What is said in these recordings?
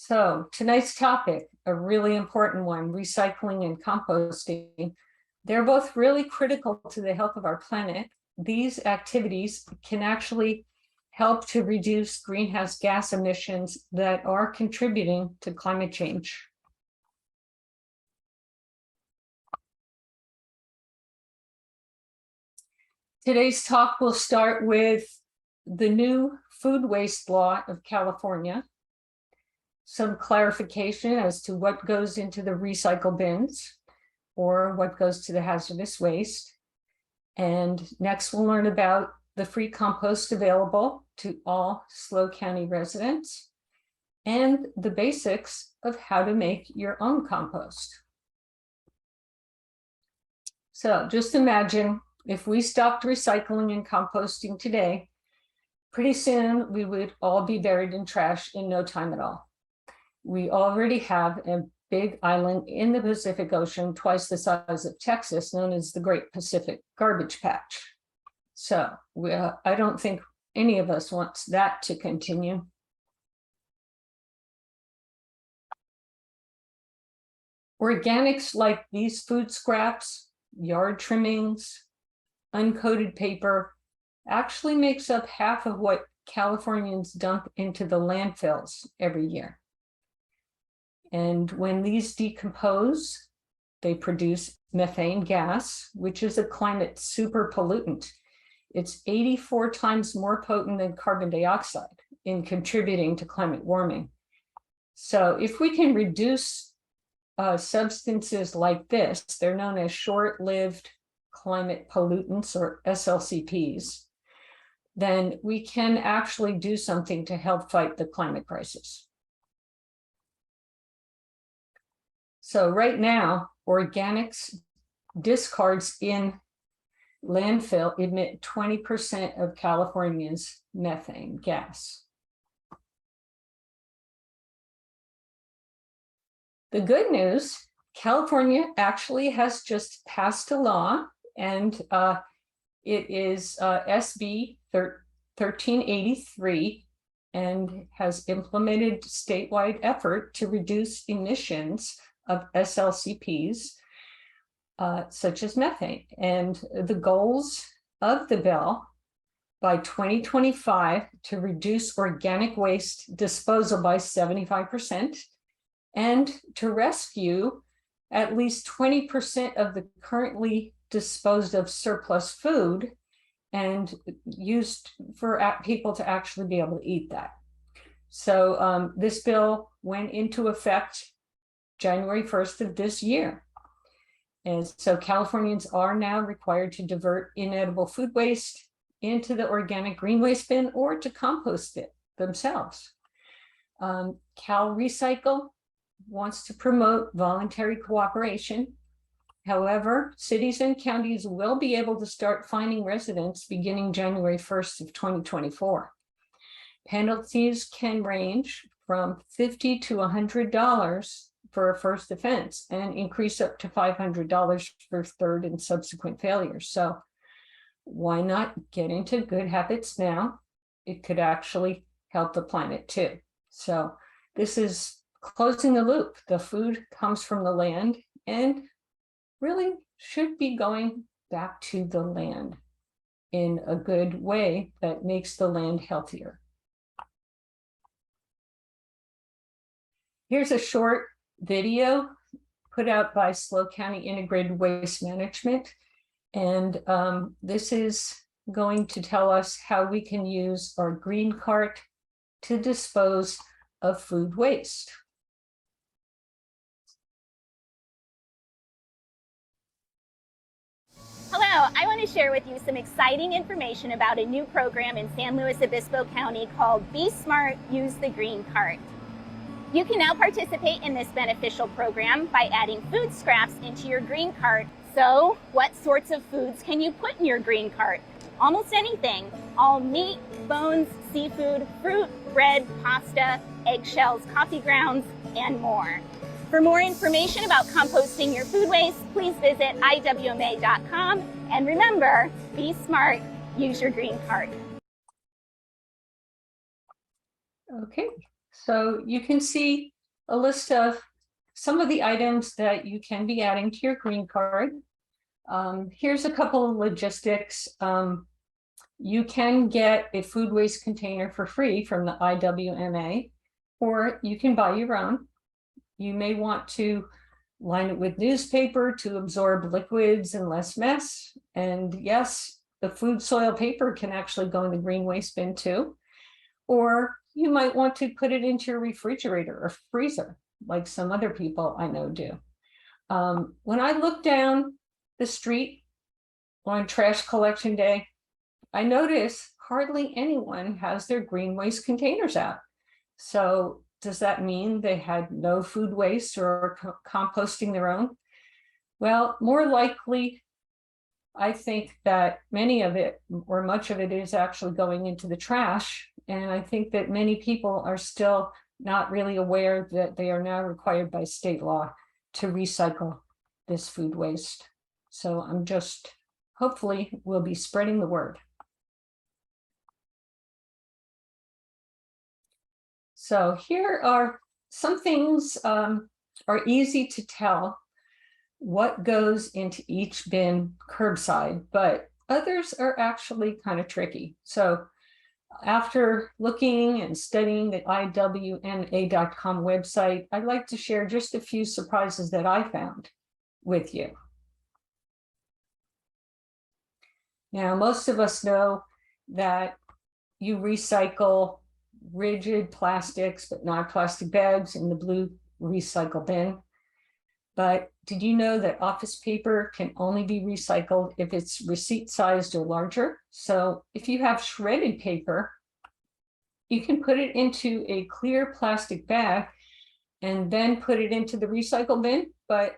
So tonight's topic, a really important one, recycling and composting. They're both really critical to the health of our planet. These activities can actually help to reduce greenhouse gas emissions that are contributing to climate change. Today's talk will start with the new food waste law of California, some clarification as to what goes into the recycle bins or what goes to the hazardous waste. And next we'll learn about the free compost available to all SLO County residents and the basics of how to make your own compost. So just imagine if we stopped recycling and composting today, pretty soon we would all be buried in trash in no time at all. We already have a big island in the Pacific Ocean, twice the size of Texas, known as the Great Pacific Garbage Patch. So I don't think any of us wants that to continue. Organics like these food scraps, yard trimmings, uncoated paper actually makes up half of what Californians dump into the landfills every year. And when these decompose, they produce methane gas, which is a climate super pollutant. It's 84 times more potent than carbon dioxide in contributing to climate warming. So if we can reduce substances like this, they're known as short-lived climate pollutants, or SLCPs, then we can actually do something to help fight the climate crisis. So right now, organics discards in landfill emit 20% of California's methane gas. The good news, California actually has just passed a law, and it is SB 1383 and has implemented statewide effort to reduce emissions of SLCPs, such as methane. And the goals of the bill by 2025 to reduce organic waste disposal by 75% and to rescue at least 20% of the currently disposed of surplus food and used for people to actually be able to eat that. So this bill went into effect January 1st of this year. And so Californians are now required to divert inedible food waste into the organic green waste bin or to compost it themselves. Cal Recycle wants to promote voluntary cooperation. However, cities and counties will be able to start fining residents beginning January 1st of 2024. Penalties can range from $50 to $100 for a first offense and increase up to $500 for third and subsequent failures. So why not get into good habits now? It could actually help the planet too. So this is closing the loop. The food comes from the land and really should be going back to the land in a good way that makes the land healthier. Here's a short video put out by SLO County Integrated Waste Management. And this is going to tell us how we can use our green cart to dispose of food waste. Hello, I want to share with you some exciting information about a new program in San Luis Obispo County called Be Smart, Use the Green Cart. You can now participate in this beneficial program by adding food scraps into your green cart. So, what sorts of foods can you put in your green cart? Almost anything. All meat, bones, seafood, fruit, bread, pasta, eggshells, coffee grounds, and more. For more information about composting your food waste, please visit IWMA.com. And remember, be smart, use your green cart. Okay, So you can see a list of some of the items that you can be adding to your green card. Here's a couple of logistics. You can get a food waste container for free from the IWMA, or you can buy your own. You may want to line it with newspaper to absorb liquids and less mess. And yes, the food soil paper can actually go in the green waste bin too. Or you might want to put it into your refrigerator or freezer, like some other people I know do. When I look down the street on trash collection day, I notice hardly anyone has their green waste containers out. So does that mean they had no food waste or composting their own? Well, more likely, I think that many of it or much of it is actually going into the trash. And I think that many people are still not really aware that they are now required by state law to recycle this food waste. So I'm just, hopefully, we'll be spreading the word. So here are some things are easy to tell what goes into each bin curbside, but others are actually kind of tricky. So after looking and studying the IWMA.com website, I'd like to share just a few surprises that I found with you. Now, most of us know that you recycle rigid plastics, but not plastic bags in the blue recycle bin. But did you know that office paper can only be recycled if it's receipt sized or larger? So if you have shredded paper, you can put it into a clear plastic bag and then put it into the recycle bin. But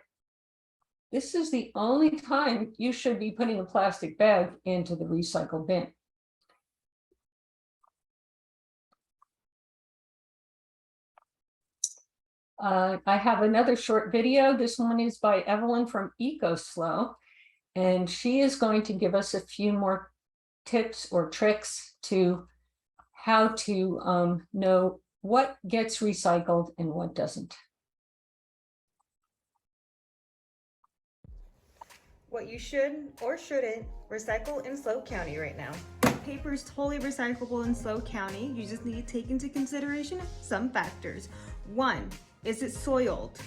this is the only time you should be putting a plastic bag into the recycle bin. I have another short video. This one is by Evelyn from ECOSLO, and she is going to give us a few more tips or tricks to how to know what gets recycled and what doesn't. What you should or shouldn't recycle in SLO County right now. Paper is totally recyclable in SLO County. You just need to take into consideration some factors. 1, is it soiled?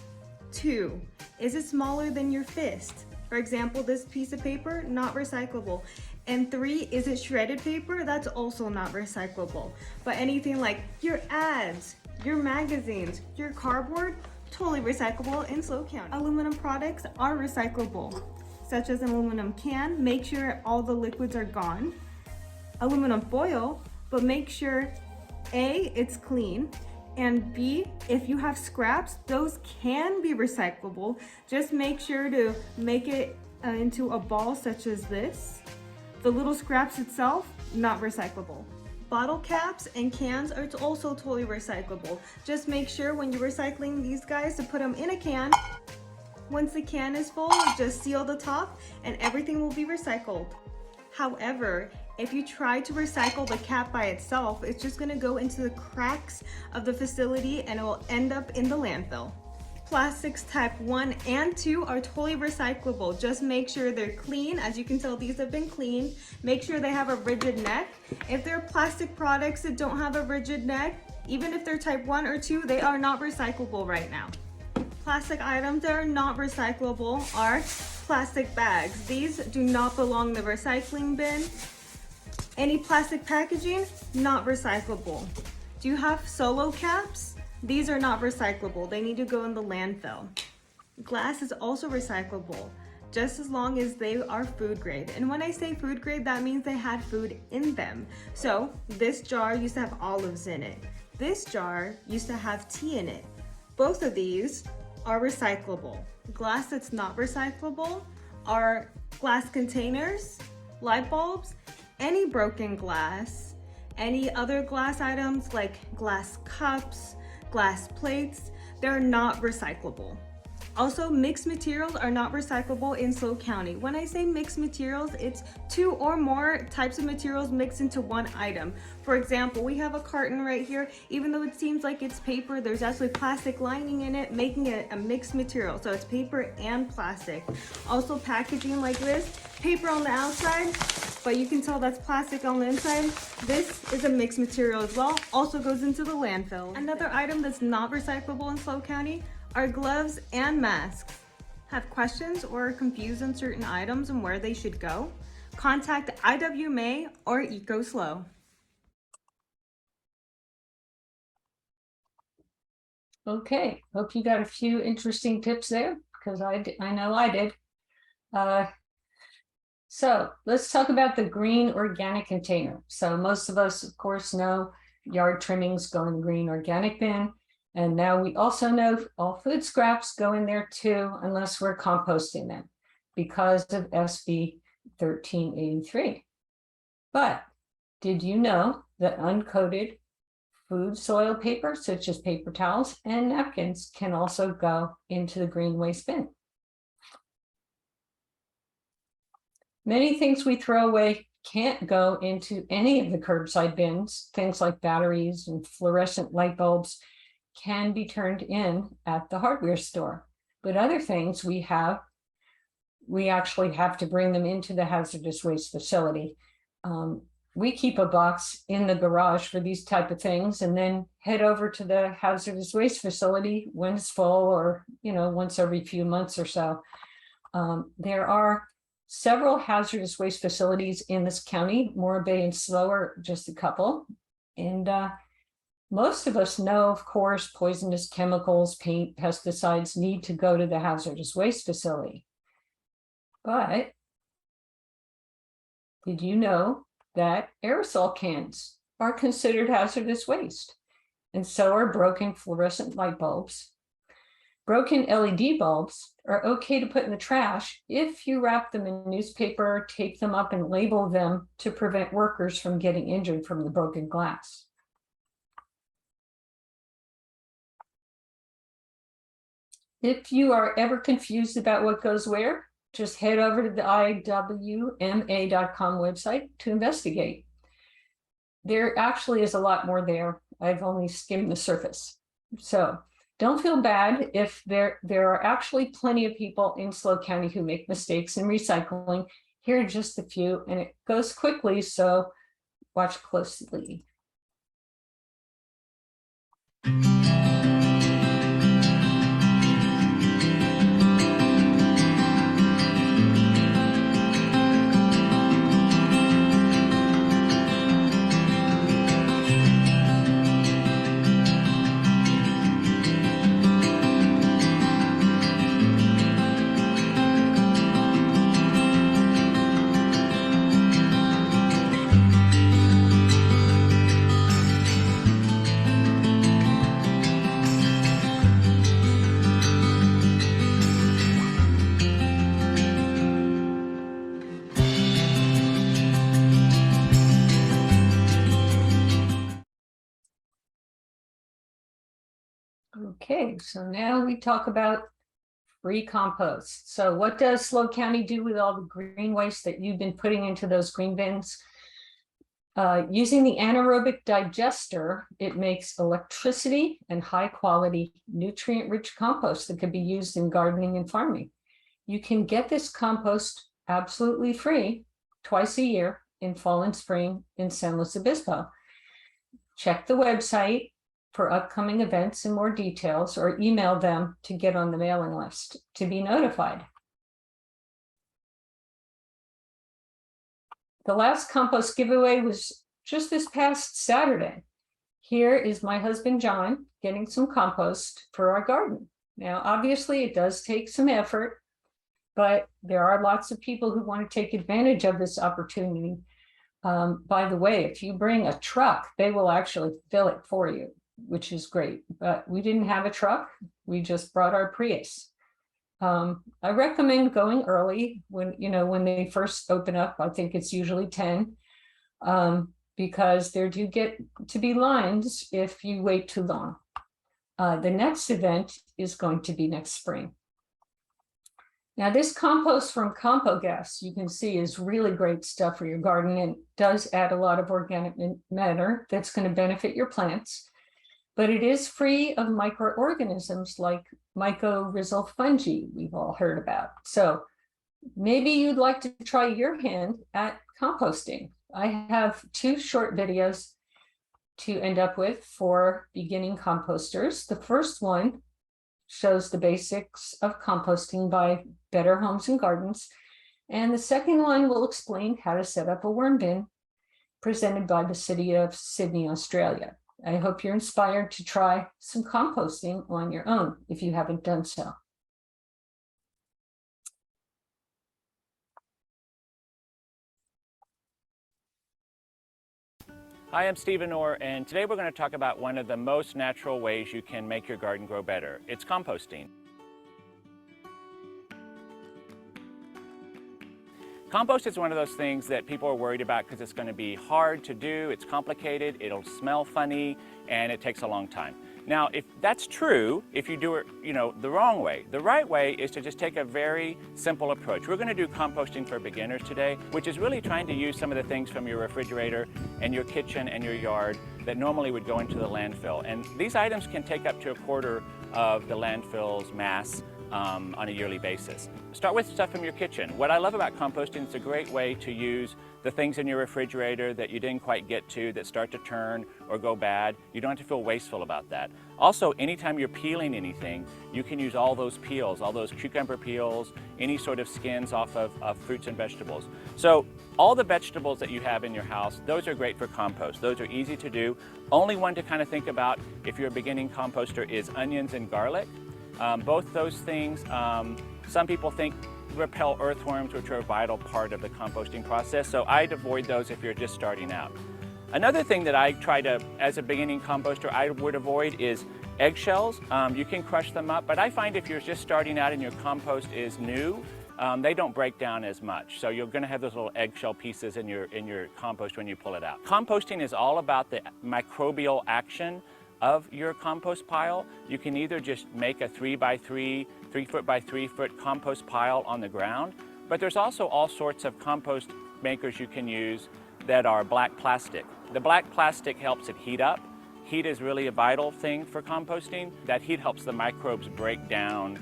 2, is it smaller than your fist? For example, this piece of paper, not recyclable. And 3, is it shredded paper? That's also not recyclable. But anything like your ads, your magazines, your cardboard, totally recyclable in SLO County. Aluminum products are recyclable, such as an aluminum can. Make sure all the liquids are gone. Aluminum foil, but make sure A, it's clean, and B, if you have scraps, those can be recyclable. Just make sure to make it into a ball such as this. The little scraps itself, not recyclable. Bottle caps and cans are also totally recyclable. Just make sure when you're recycling these guys to put them in a can. Once the can is full, just seal the top and everything will be recycled. However, if you try to recycle the cap by itself, it's just gonna go into the cracks of the facility and it will end up in the landfill. Plastics type 1 and 2 are totally recyclable. Just make sure they're clean. As you can tell, these have been cleaned. Make sure they have a rigid neck. If they're plastic products that don't have a rigid neck, even if they're type 1 or 2, they are not recyclable right now. Plastic items that are not recyclable are plastic bags. These do not belong in the recycling bin. Any plastic packaging, not recyclable. Do you have solo caps? These are not recyclable. They need to go in the landfill. Glass is also recyclable, just as long as they are food grade. And when I say food grade, that means they had food in them. So this jar used to have olives in it. This jar used to have tea in it. Both of these are recyclable. Glass that's not recyclable are glass containers, light bulbs, any broken glass, any other glass items like glass cups, glass plates, they're not recyclable. Also, mixed materials are not recyclable in SLO County. When I say mixed materials, it's 2 or more types of materials mixed into one item. For example, we have a carton right here. Even though it seems like it's paper, there's actually plastic lining in it, making it a mixed material. So it's paper and plastic. Also, packaging like this, paper on the outside, but you can tell that's plastic on the inside. This is a mixed material as well, also goes into the landfill. Another item that's not recyclable in SLO County are gloves and masks. Have questions or are confused on certain items and where they should go? Contact IWMA or ECOSLO. Okay, hope you got a few interesting tips there, because I know I did. So let's talk about the green organic container. So most of us, of course, know yard trimmings go in the green organic bin. And now we also know all food scraps go in there too, unless we're composting them because of SB 1383. But did you know that uncoated food soil paper, such as paper towels and napkins, can also go into the green waste bin? Many things we throw away can't go into any of the curbside bins. Things like batteries and fluorescent light bulbs can be turned in at the hardware store. But other things we actually have to bring them into the hazardous waste facility. We keep a box in the garage for these type of things and then head over to the hazardous waste facility when it's full, or once every few months or so. There are several hazardous waste facilities in this county. Morro Bay and SLO are just a couple. And most of us know, of course, poisonous chemicals, paint, pesticides need to go to the hazardous waste facility. But did you know that aerosol cans are considered hazardous waste? And so are broken fluorescent light bulbs. Broken LED bulbs are okay to put in the trash if you wrap them in newspaper, tape them up, and label them to prevent workers from getting injured from the broken glass. If you are ever confused about what goes where, just head over to the IWMA.com website to investigate. There actually is a lot more there. I've only skimmed the surface. So don't feel bad if there are actually plenty of people in SLO County who make mistakes in recycling. Here are just a few, and it goes quickly, so watch closely. Okay, so now we talk about free compost. So what does SLO County do with all the green waste that you've been putting into those green bins? Using the anaerobic digester, it makes electricity and high quality nutrient-rich compost that could be used in gardening and farming. You can get this compost absolutely free twice a year in fall and spring in San Luis Obispo. Check the website for upcoming events and more details, or email them to get on the mailing list to be notified. The last compost giveaway was just this past Saturday. Here is my husband, John, getting some compost for our garden. Now, obviously, it does take some effort, but there are lots of people who want to take advantage of this opportunity. By the way, if you bring a truck, they will actually fill it for you, which is great. But we didn't have a truck. We just brought our Prius. I recommend going early when they first open up. I think it's usually 10, because there do get to be lines if you wait too long. The next event is going to be next spring. Now, this compost from CompoGas, you can see, is really great stuff for your garden and does add a lot of organic matter that's going to benefit your plants. But it is free of microorganisms like mycorrhizal fungi we've all heard about. So maybe you'd like to try your hand at composting. I have 2 short videos to end up with for beginning composters. The first one shows the basics of composting by Better Homes and Gardens. And the second one will explain how to set up a worm bin, presented by the City of Sydney, Australia. I hope you're inspired to try some composting on your own if you haven't done so. Hi, I'm Stephen Orr, and today we're going to talk about one of the most natural ways you can make your garden grow better. It's composting. Compost is one of those things that people are worried about because it's going to be hard to do, it's complicated, it'll smell funny, and it takes a long time. Now, if that's true, if you do it, the wrong way. The right way is to just take a very simple approach. We're going to do composting for beginners today, which is really trying to use some of the things from your refrigerator and your kitchen and your yard that normally would go into the landfill. And these items can take up to 1/4 of the landfill's mass on a yearly basis. Start with stuff from your kitchen. What I love about composting, it's a great way to use the things in your refrigerator that you didn't quite get to that start to turn or go bad. You don't have to feel wasteful about that. Also, anytime you're peeling anything, you can use all those peels, all those cucumber peels, any sort of skins off of fruits and vegetables. So all the vegetables that you have in your house, those are great for compost. Those are easy to do. Only one to kind of think about if you're a beginning composter is onions and garlic. Both those things, some people think repel earthworms, which are a vital part of the composting process, so I'd avoid those if you're just starting out. Another thing that I try to, as a beginning composter, I would avoid is eggshells. You can crush them up, but I find if you're just starting out and your compost is new, they don't break down as much. So you're going to have those little eggshell pieces in your compost when you pull it out. Composting is all about the microbial action of your compost pile. You can either just make a 3x3, 3-foot by 3-foot compost pile on the ground, but there's also all sorts of compost makers you can use that are black plastic. The black plastic helps it heat up. Heat is really a vital thing for composting. That heat helps the microbes break down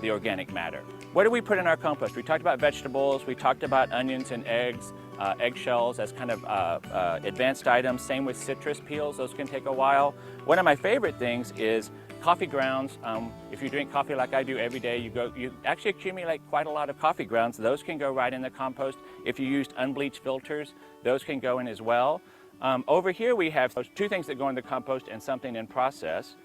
the organic matter. What do we put in our compost? We talked about vegetables, we talked about onions and eggs, eggshells as kind of advanced items. Same with citrus peels, those can take a while. One of my favorite things is coffee grounds. If you drink coffee like I do every day, you actually accumulate quite a lot of coffee grounds. Those can go right in the compost. If you used unbleached filters, those can go in as well. Over here we have 2 things that go in the compost and something in process.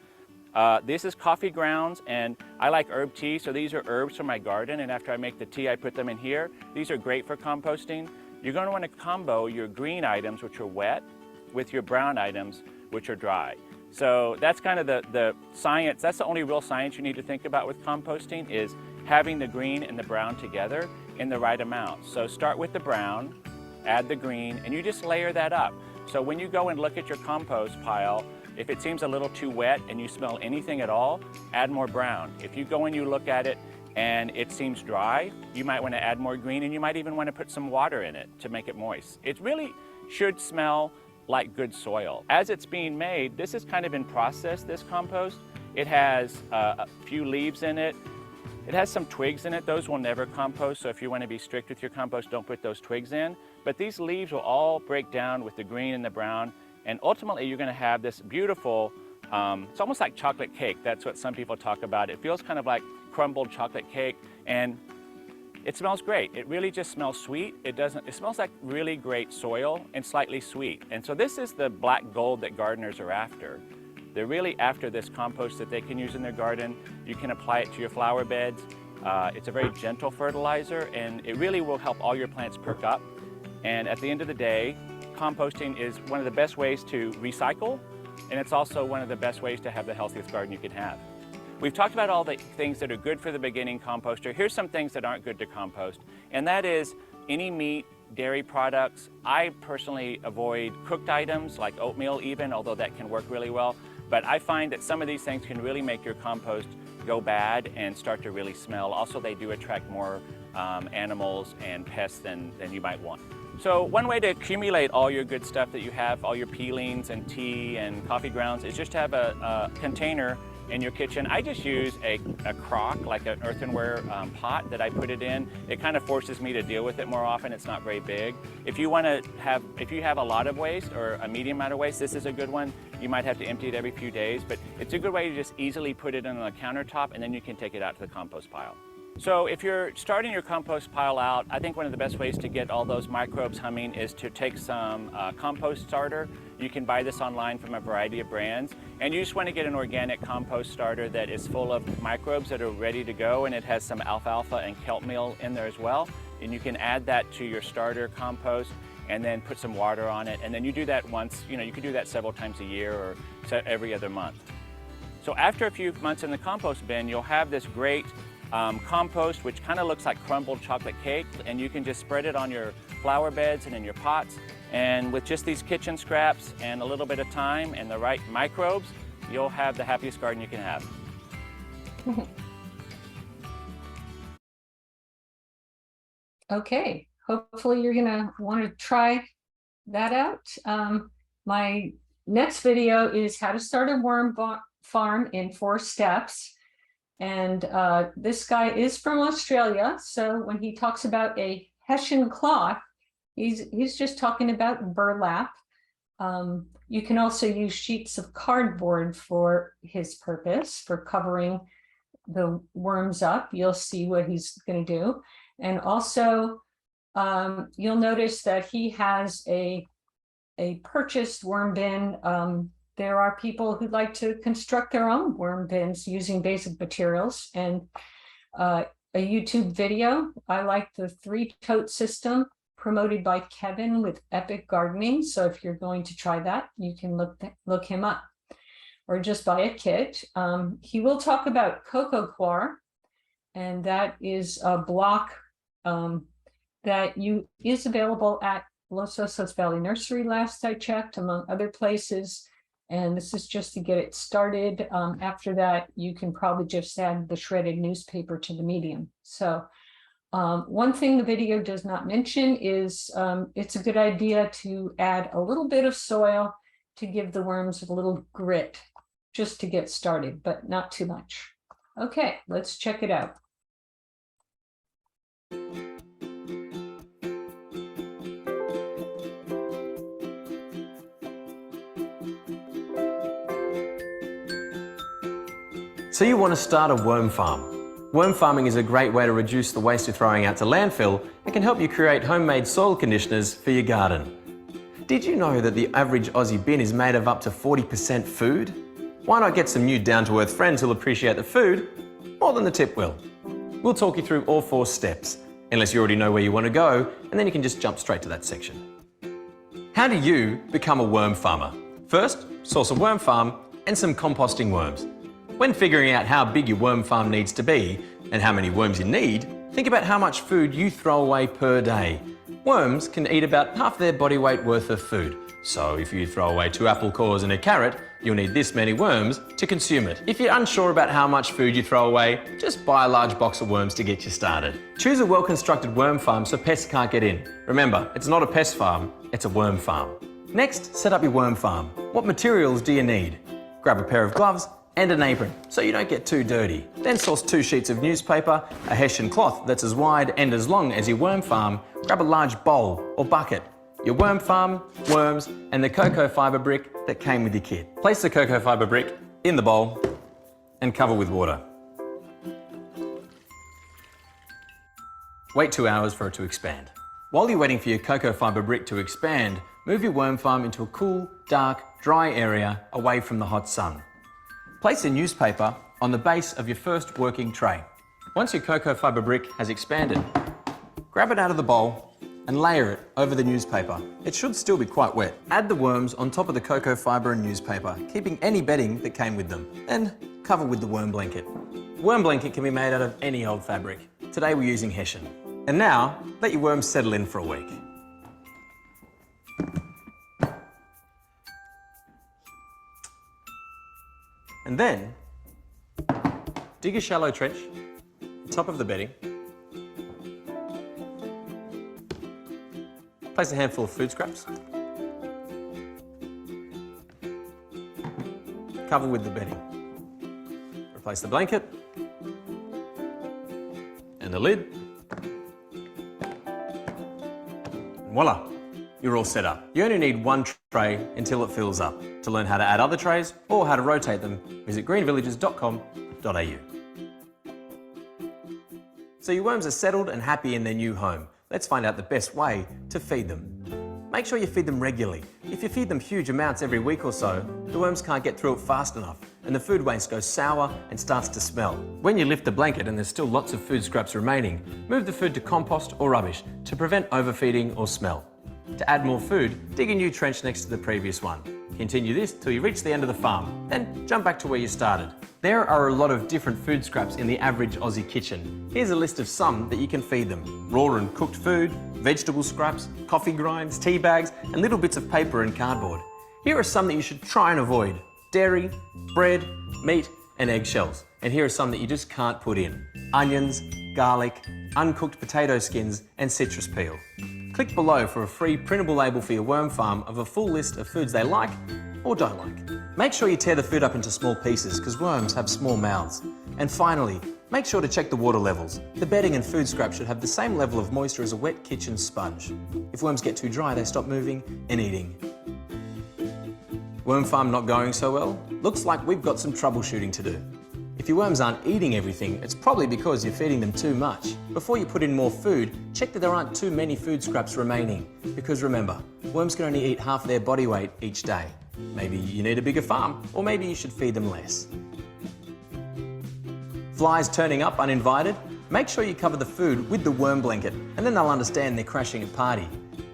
This is coffee grounds, and I like herb tea, so these are herbs from my garden, and after I make the tea I put them in here. These are great for composting. You're going to want to combo your green items, which are wet, with your brown items, which are dry. So that's kind of the science. That's the only real science you need to think about with composting, is having the green and the brown together in the right amount. So start with the brown, add the green, and you just layer that up. So when you go and look at your compost pile, if it seems a little too wet and you smell anything at all, add more brown. If you go and you look at it and it seems dry, you might want to add more green, and you might even want to put some water in it to make it moist. It really should smell like good soil. As it's being made, this is kind of in process, this compost. It has a few leaves in it. It has some twigs in it. Those will never compost, so if you want to be strict with your compost, don't put those twigs in. But these leaves will all break down with the green and the brown, and ultimately you're going to have this beautiful, it's almost like chocolate cake. That's what some people talk about. It feels kind of like crumbled chocolate cake, and it smells great. It really just smells sweet. It smells like really great soil and slightly sweet. And so this is the black gold that gardeners are after. They're really after this compost that they can use in their garden. You can apply it to your flower beds. It's a very gentle fertilizer, and it really will help all your plants perk up. And at the end of the day, composting is one of the best ways to recycle, and it's also one of the best ways to have the healthiest garden you can have. We've talked about all the things that are good for the beginning composter. Here's some things that aren't good to compost, and that is any meat, dairy products. I personally avoid cooked items like oatmeal even, although that can work really well. But I find that some of these things can really make your compost go bad and start to really smell. Also, they do attract more animals and pests than you might want. So one way to accumulate all your good stuff that you have, all your peelings and tea and coffee grounds, is just to have a container in your kitchen. I just use a crock, like an earthenware pot that I put it in. It kind of forces me to deal with it more often. It's not very big. If you have a lot of waste or a medium amount of waste, this is a good one. You might have to empty it every few days, but it's a good way to just easily put it on the countertop, and then you can take it out to the compost pile. So if you're starting your compost pile out, I think one of the best ways to get all those microbes humming is to take some compost starter. You can buy this online from a variety of brands, and you just want to get an organic compost starter that is full of microbes that are ready to go, and it has some alfalfa and kelp meal in there as well. And you can add that to your starter compost and then put some water on it, and then you do that once. You can do that several times a year or every other month. So after a few months in the compost bin, you'll have this great compost, which kind of looks like crumbled chocolate cake, and you can just spread it on your flower beds and in your pots. And with just these kitchen scraps and a little bit of time and the right microbes, you'll have the happiest garden you can have. Okay, hopefully you're gonna want to try that out. My next video is how to start a worm farm in 4 steps. And this guy is from Australia, so when he talks about a Hessian cloth, he's just talking about burlap. You can also use sheets of cardboard for his purpose, for covering the worms up. You'll see what he's going to do. And also, you'll notice that he has a purchased worm bin. There are people who like to construct their own worm bins using basic materials, and a YouTube video. I like the 3-tote system promoted by Kevin with Epic Gardening. So if you're going to try that, you can look him up or just buy a kit. He will talk about cocoa coir, and that is a block that is available at Los Osos Valley Nursery last I checked, among other places. And this is just to get it started. After that, you can probably just add the shredded newspaper to the medium. So one thing the video does not mention is it's a good idea to add a little bit of soil to give the worms a little grit, just to get started, but not too much. Okay, let's check it out. So you want to start a worm farm. Worm farming is a great way to reduce the waste you're throwing out to landfill and can help you create homemade soil conditioners for your garden. Did you know that the average Aussie bin is made of up to 40% food? Why not get some new down-to-earth friends who'll appreciate the food more than the tip will? We'll talk you through all 4 steps, unless you already know where you want to go, and then you can just jump straight to that section. How do you become a worm farmer? First, source a worm farm and some composting worms. When figuring out how big your worm farm needs to be and how many worms you need, think about how much food you throw away per day. Worms can eat about half their body weight worth of food. So if you throw away 2 apple cores and a carrot, you'll need this many worms to consume it. If you're unsure about how much food you throw away, just buy a large box of worms to get you started. Choose a well-constructed worm farm so pests can't get in. Remember, it's not a pest farm, it's a worm farm. Next, set up your worm farm. What materials do you need? Grab a pair of gloves and an apron so you don't get too dirty. Then source 2 sheets of newspaper, a Hessian cloth that's as wide and as long as your worm farm. Grab a large bowl or bucket, your worm farm, worms, and the cocoa fibre brick that came with your kit. Place the cocoa fibre brick in the bowl and cover with water. Wait 2 hours for it to expand. While you're waiting for your cocoa fibre brick to expand, move your worm farm into a cool, dark, dry area away from the hot sun. Place a newspaper on the base of your first working tray. Once your cocoa fibre brick has expanded, grab it out of the bowl and layer it over the newspaper. It should still be quite wet. Add the worms on top of the cocoa fibre and newspaper, keeping any bedding that came with them. Then cover with the worm blanket. Worm blanket can be made out of any old fabric. Today we're using Hessian. And now, let your worms settle in for a week. And then, dig a shallow trench, top of the bedding. Place a handful of food scraps. Cover with the bedding. Replace the blanket and the lid. And voila, you're all set up. You only need one tray until it fills up. To learn how to add other trays or how to rotate them, visit greenvillages.com.au. So your worms are settled and happy in their new home. Let's find out the best way to feed them. Make sure you feed them regularly. If you feed them huge amounts every week or so, the worms can't get through it fast enough and the food waste goes sour and starts to smell. When you lift the blanket and there's still lots of food scraps remaining, move the food to compost or rubbish to prevent overfeeding or smell. To add more food, dig a new trench next to the previous one. Continue this till you reach the end of the farm, then jump back to where you started. There are a lot of different food scraps in the average Aussie kitchen. Here's a list of some that you can feed them. Raw and cooked food, vegetable scraps, coffee grinds, tea bags, and little bits of paper and cardboard. Here are some that you should try and avoid. Dairy, bread, meat, and eggshells. And here are some that you just can't put in. Onions, garlic, uncooked potato skins, and citrus peel. Click below for a free printable label for your worm farm of a full list of foods they like or don't like. Make sure you tear the food up into small pieces because worms have small mouths. And finally, make sure to check the water levels. The bedding and food scrap should have the same level of moisture as a wet kitchen sponge. If worms get too dry, they stop moving and eating. Worm farm not going so well? Looks like we've got some troubleshooting to do. If your worms aren't eating everything, it's probably because you're feeding them too much. Before you put in more food, check that there aren't too many food scraps remaining. Because remember, worms can only eat half their body weight each day. Maybe you need a bigger farm, or maybe you should feed them less. Flies turning up uninvited? Make sure you cover the food with the worm blanket, and then they'll understand they're crashing a party.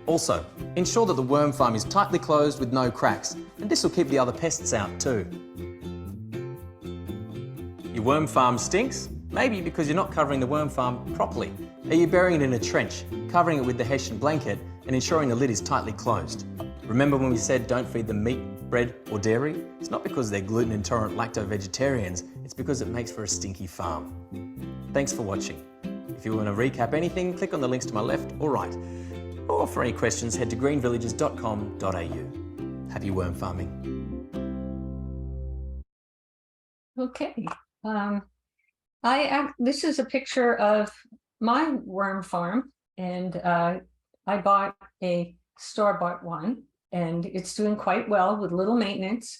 Also, ensure that the worm farm is tightly closed with no cracks, and this will keep the other pests out too. Your worm farm stinks? Maybe because you're not covering the worm farm properly. Are you burying it in a trench, covering it with the Hessian blanket and ensuring the lid is tightly closed? Remember when we said don't feed them meat, bread or dairy? It's not because they're gluten intolerant lacto-vegetarians, it's because it makes for a stinky farm. Thanks for watching. If you want to recap anything, click on the links to my left or right. Or for any questions, head to greenvillages.com.au. Happy worm farming. Okay. This is a picture of my worm farm, and I bought a store-bought one, and it's doing quite well with little maintenance.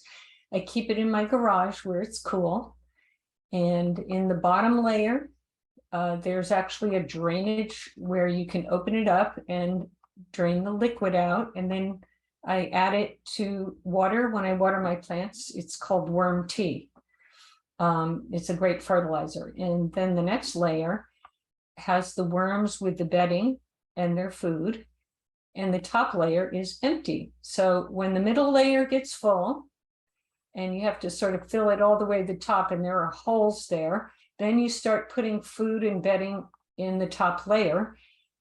I keep it in my garage where it's cool, and in the bottom layer, there's actually a drainage where you can open it up and drain the liquid out, and then I add it to water when I water my plants. It's called worm tea. It's a great fertilizer. And then the next layer has the worms with the bedding and their food, and the top layer is empty. So when the middle layer gets full, and you have to sort of fill it all the way to the top, and there are holes there, then you start putting food and bedding in the top layer,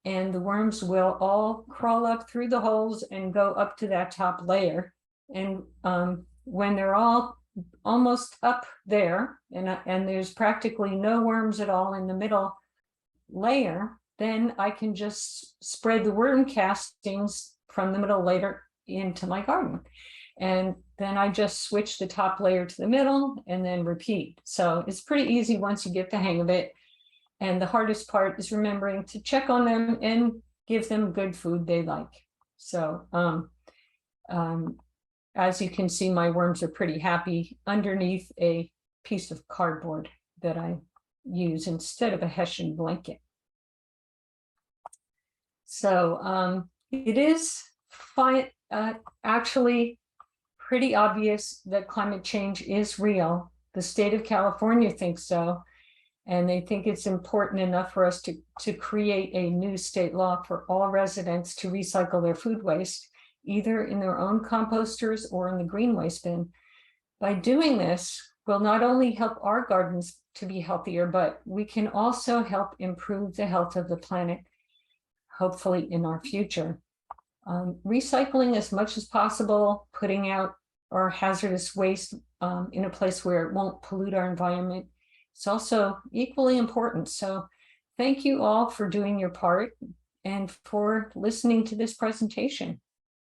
and the worms will all crawl up through the holes and go up to that top layer. And when they're all almost up there, and there's practically no worms at all in the middle layer, then I can just spread the worm castings from the middle layer into my garden. And then I just switch the top layer to the middle and then repeat. So it's pretty easy once you get the hang of it. And the hardest part is remembering to check on them and give them good food they like. So as you can see, my worms are pretty happy underneath a piece of cardboard that I use instead of a Hessian blanket. So it is actually pretty obvious that climate change is real. The state of California thinks so, and they think it's important enough for us to create a new state law for all residents to recycle their food waste, either in their own composters or in the green waste bin. By doing this, we'll not only help our gardens to be healthier, but we can also help improve the health of the planet, hopefully in our future. Recycling as much as possible, putting out our hazardous waste in a place where it won't pollute our environment is also equally important. So thank you all for doing your part and for listening to this presentation.